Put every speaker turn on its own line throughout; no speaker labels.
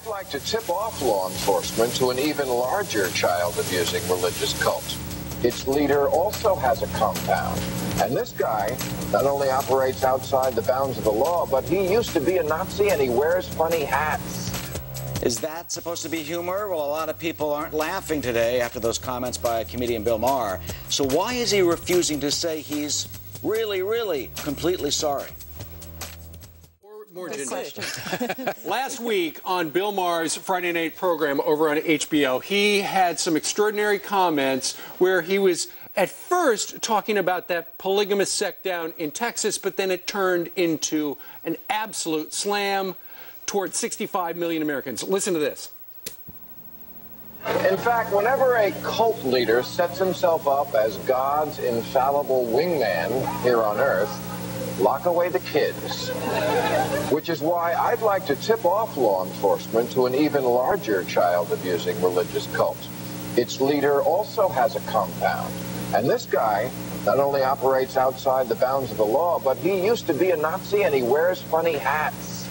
I'd like to tip off law enforcement to an even larger child-abusing religious cult. Its leader also has a compound. And this guy not only operates outside the bounds of the law, but he used to be a Nazi and he wears funny hats.
Is that supposed to be humor? Well, a lot of people aren't laughing today after those comments by comedian Bill Maher. So why is he refusing to say he's really completely sorry?
More question. Last week on Bill Maher's Friday night program over on HBO, he had some extraordinary comments where he was at first talking about that polygamous sect down in Texas, but then it turned into an absolute slam towards 65 million Americans. Listen to this.
In fact, whenever a cult leader sets himself up as God's infallible wingman here on Earth, lock away the kids. Which is why I'd like to tip off law enforcement to an even larger child-abusing religious cult. Its leader also has a compound. And this guy not only operates outside the bounds of the law, but he used to be a Nazi and he wears funny hats.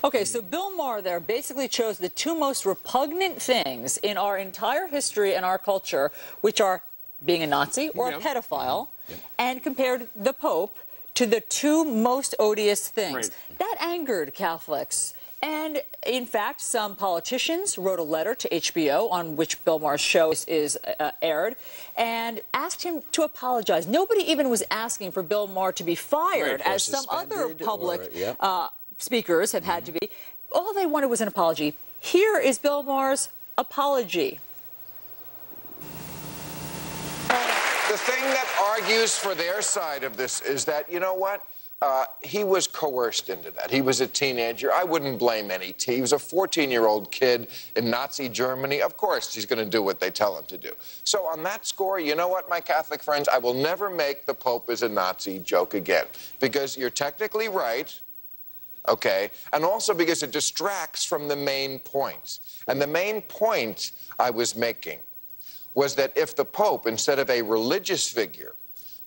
Okay, so Bill Maher there basically chose the two most repugnant things in our entire history and our culture, which are being a Nazi or a pedophile, and compared the Pope to the two most odious things.
Right.
That angered Catholics. And, in fact, some politicians wrote a letter to HBO, on which Bill Maher's show is aired, and asked him to apologize. Nobody even was asking for Bill Maher to be fired, as some other public speakers have had to be. All they wanted was an apology. Here is Bill Maher's apology.
The thing that argues for their side of this is that, you know what? He was coerced into that. He was a teenager. I wouldn't blame any He was a 14-year-old kid in Nazi Germany. Of course, he's going to do what they tell him to do. So on that score, you know what, my Catholic friends? I will never make the Pope is a Nazi joke again. Because you're technically right, okay? And also because it distracts from the main points. And the main point I was making was that if the Pope, instead of a religious figure,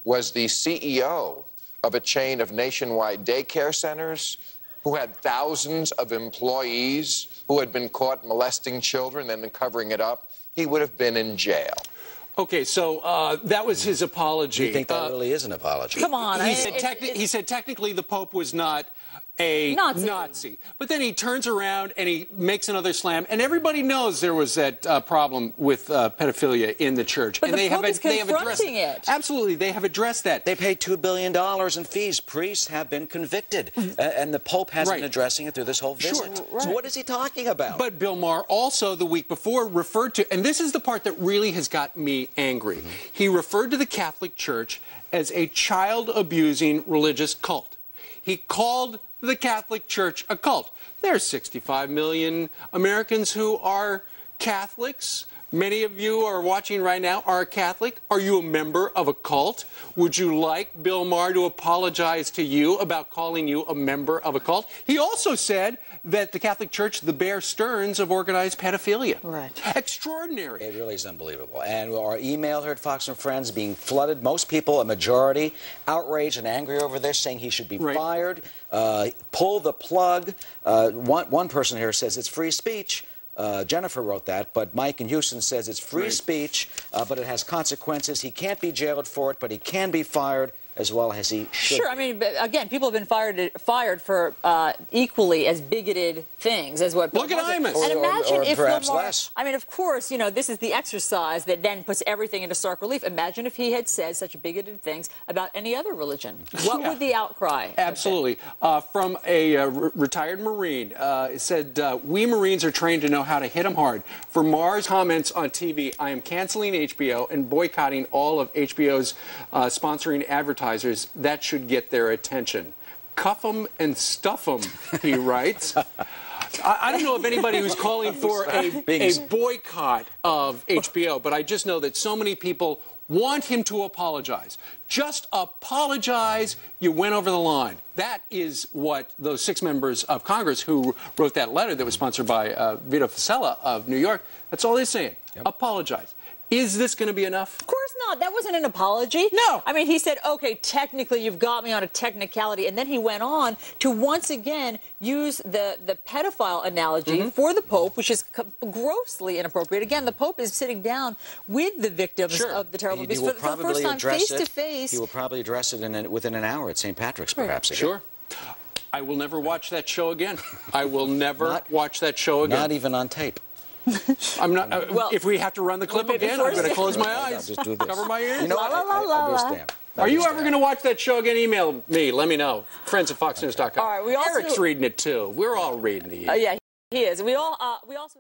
was the CEO of a chain of nationwide daycare centers, who had thousands of employees who had been caught molesting children and then covering it up, he would have been in jail.
Okay, so that was his apology.
You think that really is an apology?
Come on.
He said technically the Pope was not a Nazi. But then he turns around and he makes another slam. And everybody knows there was that problem with pedophilia in the church.
But
and
the Pope is confronting it.
Absolutely, they have addressed that.
They paid $2 billion in fees. Priests have been convicted. And the Pope hasn't been addressing it through this whole visit. So what is he talking about?
But Bill Maher also the week before referred to, and this is the part that really has got me angry, he referred to the Catholic Church as a child-abusing religious cult. He called the Catholic Church a cult. There are 65 million Americans who are Catholics. Many of you are watching right now are Catholic. Are you a member of a cult? Would you like Bill Maher to apologize to you about calling you a member of a cult? He also said that the Catholic Church, the Bear Stearns of organized pedophilia.
Right.
Extraordinary.
It really is unbelievable. And our email here at Fox and Friends being flooded. Most people, a majority, outraged and angry over this, saying he should be fired, pull the plug. One person here says it's free speech. Jennifer wrote that, but Mike in Houston says it's free speech, but it has consequences. He can't be jailed for it, but he can be fired as well as he should.
Sure, I mean, but again, people have been fired for equally as bigoted things as what.
Look at Imus.
And imagine
or
if
perhaps
Bill Maher,
less.
I mean, of course, you know, this is the exercise that then puts everything into stark relief. Imagine if he had said such bigoted things about any other religion. What would the outcry?
Absolutely. From a retired Marine, it said, we Marines are trained to know how to hit them hard. For Maher's comments on TV, I am canceling HBO and boycotting all of HBO's sponsoring advertising. That should get their attention. Cuff 'em and stuff 'em, he writes. I don't know of anybody who's calling for a boycott of HBO, but I just know that so many people want him to apologize. Just apologize. You went over the line. That is what those 6 members of Congress who wrote that letter that was sponsored by Vito Fossella of New York, that's all they're saying. Apologize. Is this going to be enough?
Of course not. That wasn't an apology.
No.
I mean, he said, okay, technically you've got me on a technicality. And then he went on to once again use the pedophile analogy for the Pope, which is grossly inappropriate. Again, the Pope is sitting down with the victims of the terrible abuse for the first time, face to face.
He will probably address it within an hour at St. Patrick's, perhaps. Again.
Sure. I will never watch that show again. I will never watch that show again.
Not even on tape.
I'm not.
Well,
if we have to run the clip again, I'm going to close my eyes,
just do this.
cover my ears.
You know what? I understand.
Are you ever going to watch that show again? Email me. Let me know. Friends@foxnews.com.
All right.
Eric's reading it too. We're all reading the email.
Yeah, he is. We also.